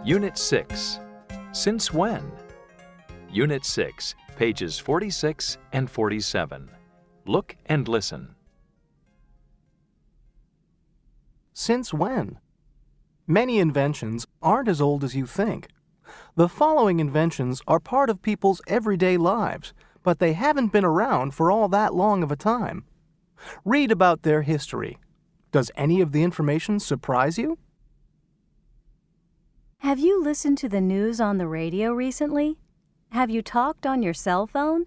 Unit 6. Since when? Unit 6, pages 46 and 47. Look and listen. Since when? Many inventions aren't as old as you think. The following inventions are part of people's everyday lives, but they haven't been around for all that long of a time. Read about their history. Does any of the information surprise you? Have you listened to the news on the radio recently? Have you talked on your cell phone?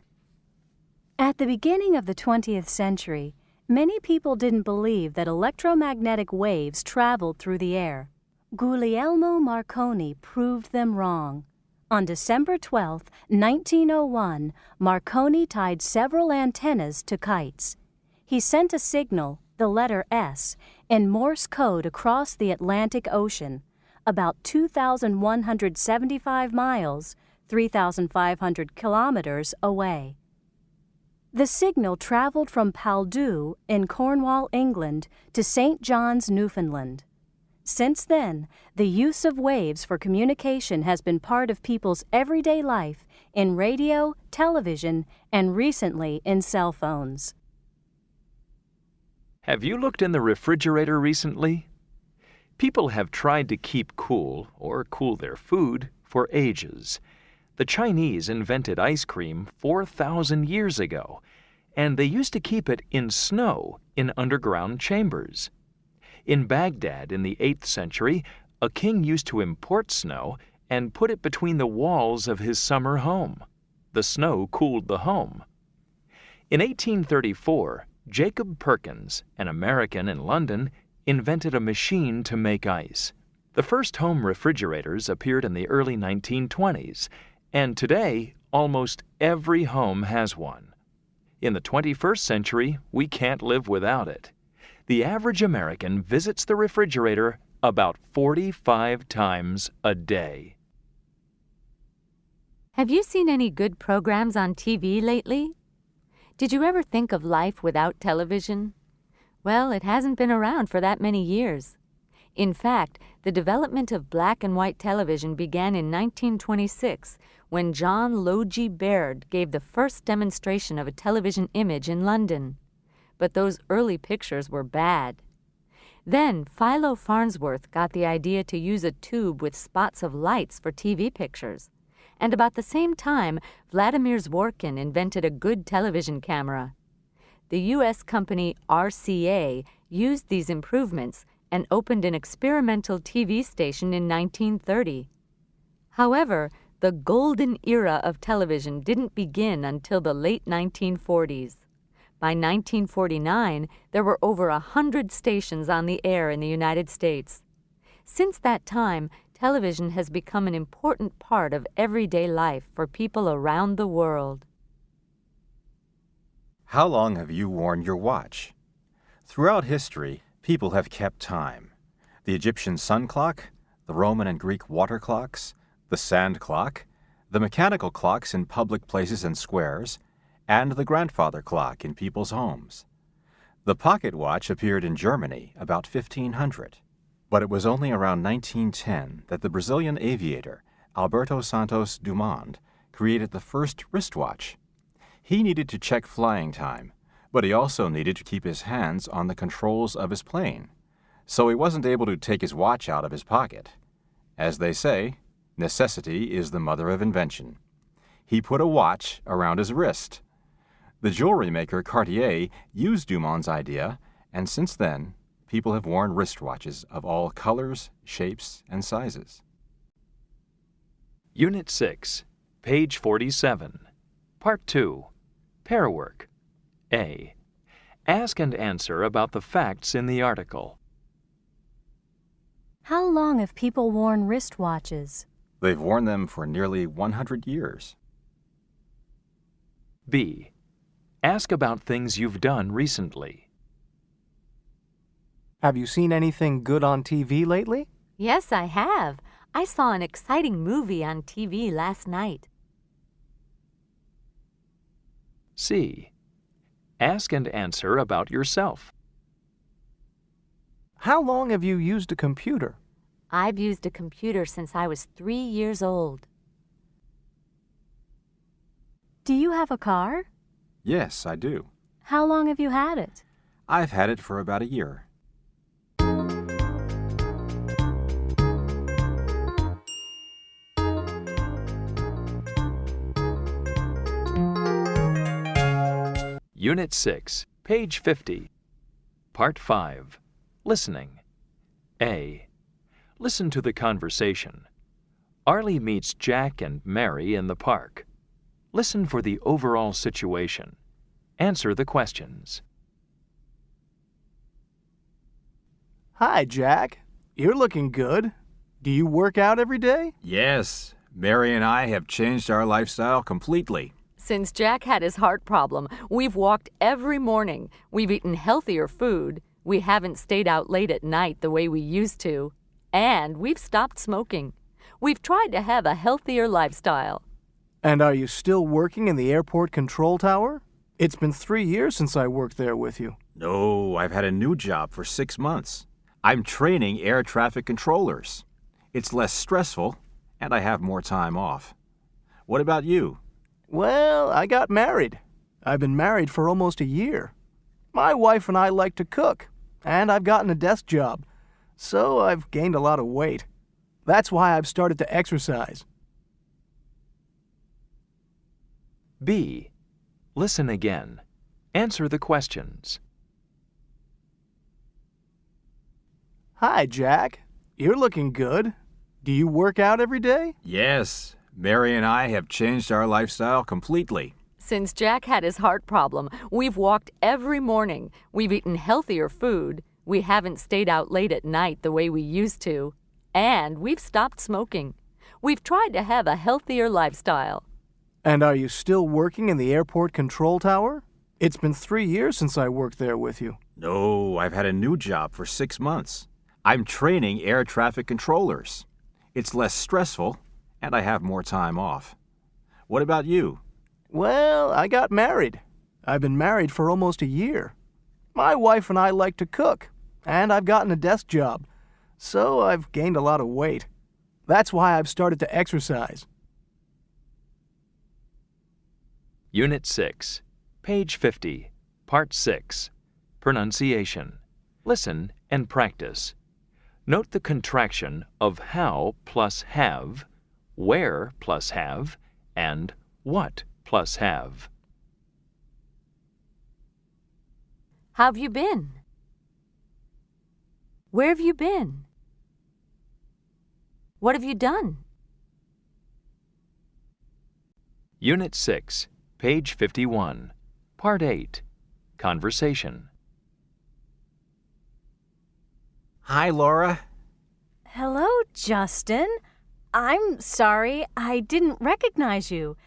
At the beginning of the 20th century, many people didn't believe that electromagnetic waves traveled through the air. Guglielmo Marconi proved them wrong. On December 12, 1901, Marconi tied several antennas to kites. He sent a signal, the letter S, in Morse code across the Atlantic Ocean, about 2,175 miles, 3,500 kilometers away. The signal traveled from Paldue in Cornwall, England, to St. John's, Newfoundland. Since then, the use of waves for communication has been part of people's everyday life in radio, television, and recently in cell phones. Have you looked in the refrigerator recently? People have tried to keep cool or cool their food for ages. The Chinese invented ice cream 4,000 years ago, and they used to keep it in snow in underground chambers. In Baghdad in the 8th century, a king used to import snow and put it between the walls of his summer home. The snow cooled the home. In 1834, Jacob Perkins, an American in London, invented a machine to make ice. The first home refrigerators appeared in the early 1920s, and today almost every home has one. In the 21st century, we can't live without it. The average American visits the refrigerator about 45 times a day. Have you seen any good programs on TV lately? Did you ever think of life without television? Well, it hasn't been around for that many years. In fact, the development of black and white television began in 1926 when John Logie Baird gave the first demonstration of a television image in London. But those early pictures were bad. Then Philo Farnsworth got the idea to use a tube with spots of lights for TV pictures. And about the same time, Vladimir Zworykin invented a good television camera. The U.S. company RCA used these improvements and opened an experimental TV station in 1930. However, the golden era of television didn't begin until the late 1940s. By 1949, there were over 100 stations on the air in the United States. Since that time, television has become an important part of everyday life for people around the world. How long have you worn your watch? Throughout history, people have kept time. The Egyptian sun clock, the Roman and Greek water clocks, the sand clock, the mechanical clocks in public places and squares, and the grandfather clock in people's homes. The pocket watch appeared in Germany about 1500, but it was only around 1910 that the Brazilian aviator Alberto Santos Dumont created the first wristwatch. He needed to check flying time, but he also needed to keep his hands on the controls of his plane, so he wasn't able to take his watch out of his pocket. As they say, necessity is the mother of invention. He put a watch around his wrist. The jewelry maker Cartier used Dumont's idea, and since then, people have worn wristwatches of all colors, shapes, and sizes. Unit 6, page 47. Part 2. Pair work. A. Ask and answer about the facts in the article. How long have people worn wristwatches? They've worn them for nearly 100 years. B. Ask about things you've done recently. Have you seen anything good on TV lately? Yes, I have. I saw an exciting movie on TV last night. C. Ask and answer about yourself. How long have you used a computer? I've used a computer since I was 3 years old. Do you have a car? Yes, I do. How long have you had it? I've had it for about a year. Unit 6, page 50. Part 5. Listening. A. Listen to the conversation. Arlie meets Jack and Mary in the park. Listen for the overall situation. Answer the questions. Hi, Jack. You're looking good. Do you work out every day? Yes, Mary and I have changed our lifestyle completely. Since Jack had his heart problem, we've walked every morning. We've eaten healthier food. We haven't stayed out late at night the way we used to. And we've stopped smoking. We've tried to have a healthier lifestyle. And are you still working in the airport control tower? It's been 3 years since I worked there with you. No, I've had a new job for 6 months. I'm training air traffic controllers. It's less stressful, and I have more time off. What about you? Well, I got married. I've been married for almost a year. My wife and I like to cook, and I've gotten a desk job, so I've gained a lot of weight. That's why I've started to exercise. B. Listen again. Answer the questions. Hi, Jack. You're looking good. Do you work out every day? Yes, Mary and I have changed our lifestyle completely. Since Jack had his heart problem, we've walked every morning. We've eaten healthier food. We haven't stayed out late at night the way we used to. And we've stopped smoking. We've tried to have a healthier lifestyle. And are you still working in the airport control tower? It's been 3 years since I worked there with you. No, I've had a new job for 6 months. I'm training air traffic controllers. It's less stressful, and I have more time off. What about you? Well, I got married. I've been married for almost a year. My wife and I like to cook, and I've gotten a desk job, so I've gained a lot of weight. That's why I've started to exercise. Unit 6, page 50, Part 6. Pronunciation. Listen and practice. Note the contraction of how plus have, where plus have, and what plus have. How have you been? Where have you been? What have you done? Unit 6, page 51, Part 8. Conversation. Hi, Laura. Hello, Justin. I'm sorry, I didn't recognize you.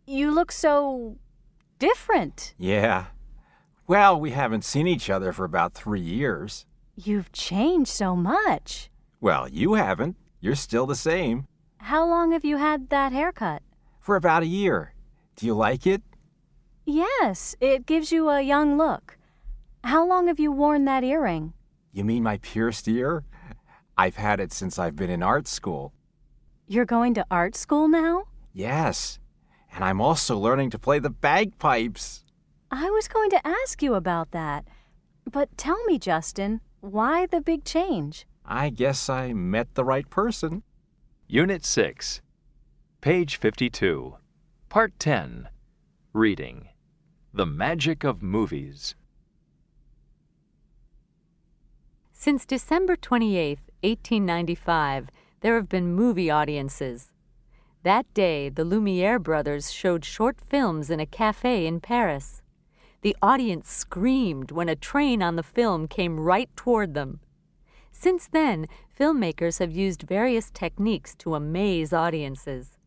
You look so different. Yeah. Well, we haven't seen each other for about 3 years. You've changed so much. Well, you haven't. You're still the same. How long have you had that haircut? For about a year. Do you like it? Yes, it gives you a young look. How long have you worn that earring? You mean my pierced ear? I've had it since I've been in art school. You're going to art school now? Yes. And I'm also learning to play the bagpipes. I was going to ask you about that. But tell me, Justin, why the big change? I guess I met the right person. Unit 6, page 52, Part 10. Reading. The Magic of Movies. Since December 28, 1895, there have been movie audiences. That day, the Lumiere brothers showed short films in a cafe in Paris. The audience screamed when a train on the film came right toward them. Since then, filmmakers have used various techniques to amaze audiences.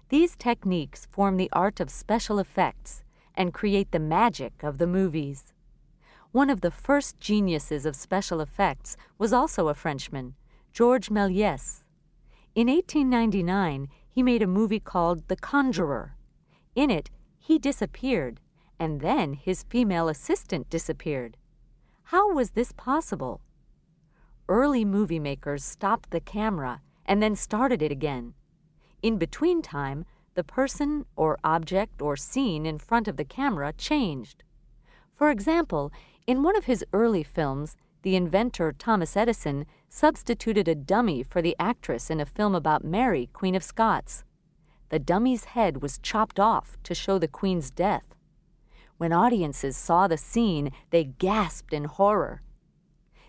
These techniques form the art of special effects and create the magic of the movies. One of the first geniuses of special effects was also a Frenchman, Georges Méliès. In 1899, he made a movie called The Conjurer. In it, he disappeared, and then his female assistant disappeared. How was this possible? early movie makers stopped the camera and then started it again. In between time, the person or object or scene in front of the camera changed. For example, in one of his early films, the inventor Thomas Edison substituted a dummy for the actress in a film about Mary, Queen of Scots. The dummy's head was chopped off to show the Queen's death. When audiences saw the scene, they gasped in horror.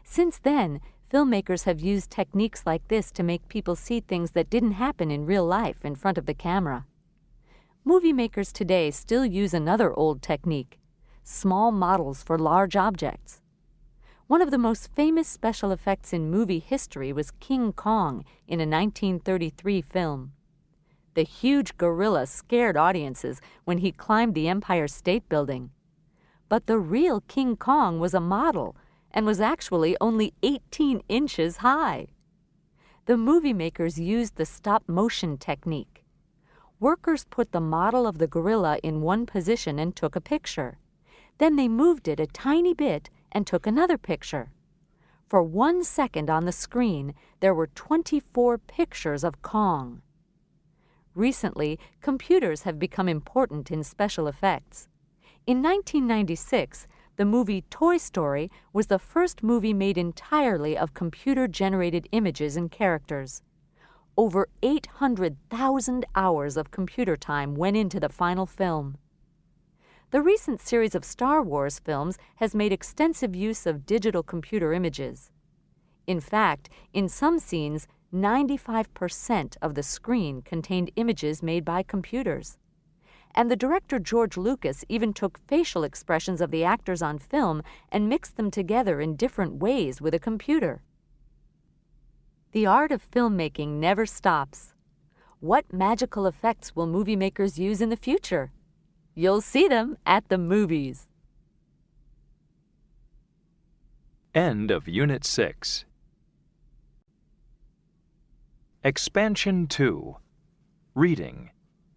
Since then, filmmakers have used techniques like this to make people see things that didn't happen in real life in front of the camera. Movie makers today still use another old technique: small models for large objects. One of the most famous special effects in movie history was King Kong in a 1933 film. The huge gorilla scared audiences when he climbed the Empire State Building. But the real King Kong was a model and was actually only 18 inches high. The movie makers used the stop-motion technique. Workers put the model of the gorilla in one position and took a picture. Then they moved it a tiny bit and took another picture. For 1 second on the screen, there were 24 pictures of Kong. Recently, computers have become important in special effects. In 1996, the movie Toy Story was the first movie made entirely of computer-generated images and characters. Over 800,000 hours of computer time went into the final film. The recent series of Star Wars films has made extensive use of digital computer images. In fact, in some scenes, 95% of the screen contained images made by computers. And the director George Lucas even took facial expressions of the actors on film and mixed them together in different ways with a computer. The art of filmmaking never stops. What magical effects will movie makers use in the future? You'll see them at the movies. End of Unit 6. Expansion 2. Reading.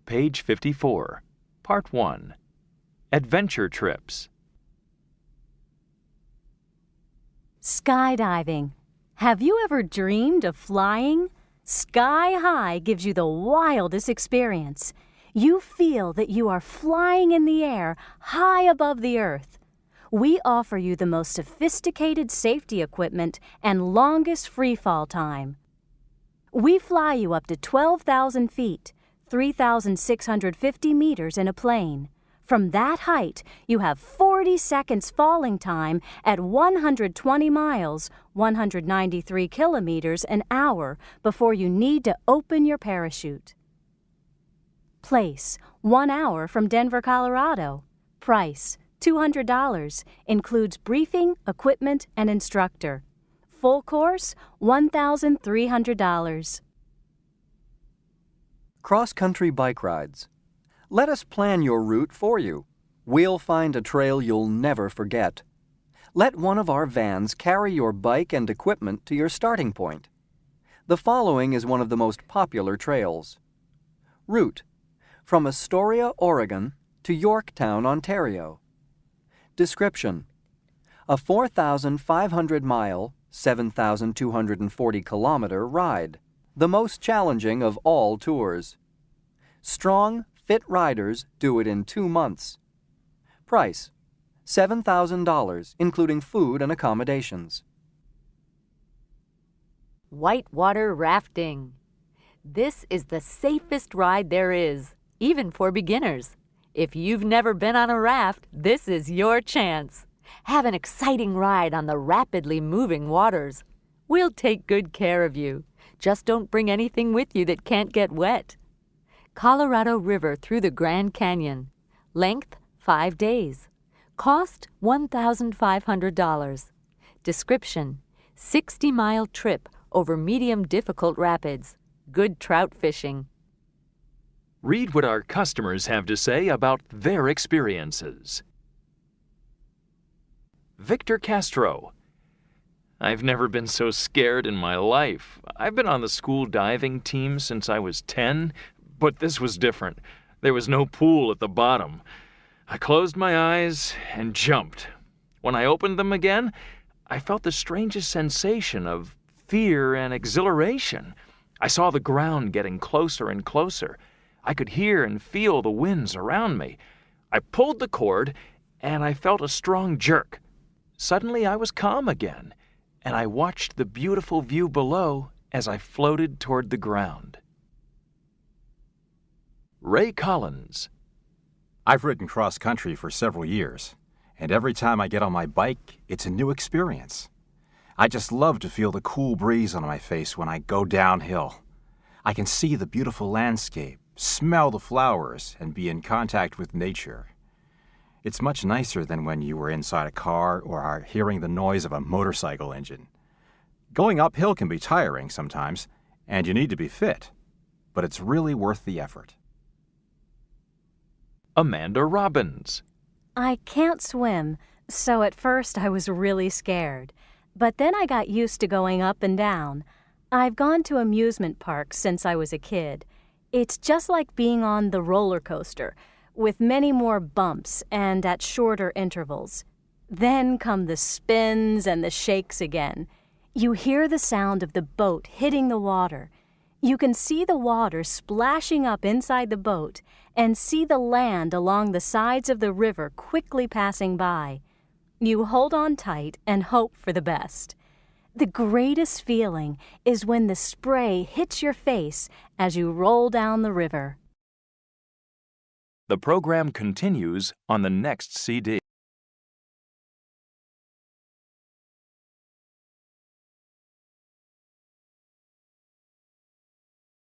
Page 54. Part 1. Adventure Trips. Skydiving. Have you ever dreamed of flying? Sky High gives you the wildest experience. You feel that you are flying in the air, high above the earth. We offer you the most sophisticated safety equipment and longest freefall time. We fly you up to 12,000 feet, 3,650 meters in a plane. From that height, you have 40 seconds falling time at 120 miles, 193 kilometers an hour before you need to open your parachute. Place, 1 hour from Denver, Colorado. Price, $200. Includes briefing, equipment, and instructor. Full course, $1,300. Cross-country bike rides. Let us plan your route for you. We'll find a trail you'll never forget. Let one of our vans carry your bike and equipment to your starting point. The following is one of the most popular trails. Route: from Astoria, Oregon to Yorktown, Ontario. Description: a 4,500-mile, 7,240-kilometer ride, the most challenging of all tours. Strong, fit riders do it in 2 months. Price: $7,000, including food and accommodations. Whitewater rafting. This is the safest ride there is, even for beginners. If you've never been on a raft, this is your chance. Have an exciting ride on the rapidly moving waters. We'll take good care of you. Just don't bring anything with you that can't get wet. Colorado River through the Grand Canyon. Length, 5 days. Cost, $1,500. Description: 60-mile trip over medium difficult rapids. Good trout fishing. Read what our customers have to say about their experiences. Victor Castro. I've never been so scared in my life. I've been on the school diving team since I was 10, but this was different. There was no pool at the bottom. I closed my eyes and jumped. When I opened them again, I felt the strangest sensation of fear and exhilaration. I saw the ground getting closer and closer. I could hear and feel the winds around me. I pulled the cord, and I felt a strong jerk. Suddenly I was calm again, and I watched the beautiful view below as I floated toward the ground. Ray Collins. I've ridden cross-country for several years, and every time I get on my bike, it's a new experience. I just love to feel the cool breeze on my face when I go downhill. I can see the beautiful landscape, smell the flowers, and be in contact with nature. It's much nicer than when you were inside a car or are hearing the noise of a motorcycle engine. Going uphill can be tiring sometimes, and you need to be fit, but it's really worth the effort. Amanda Robbins. I can't swim, so at first I was really scared. But then I got used to going up and down. I've gone to amusement parks since I was a kid. It's just like being on the roller coaster, with many more bumps and at shorter intervals. Then come the spins and the shakes again. You hear the sound of the boat hitting the water. You can see the water splashing up inside the boat and see the land along the sides of the river quickly passing by. You hold on tight and hope for the best. The greatest feeling is when the spray hits your face as you roll down the river. The program continues on the next CD.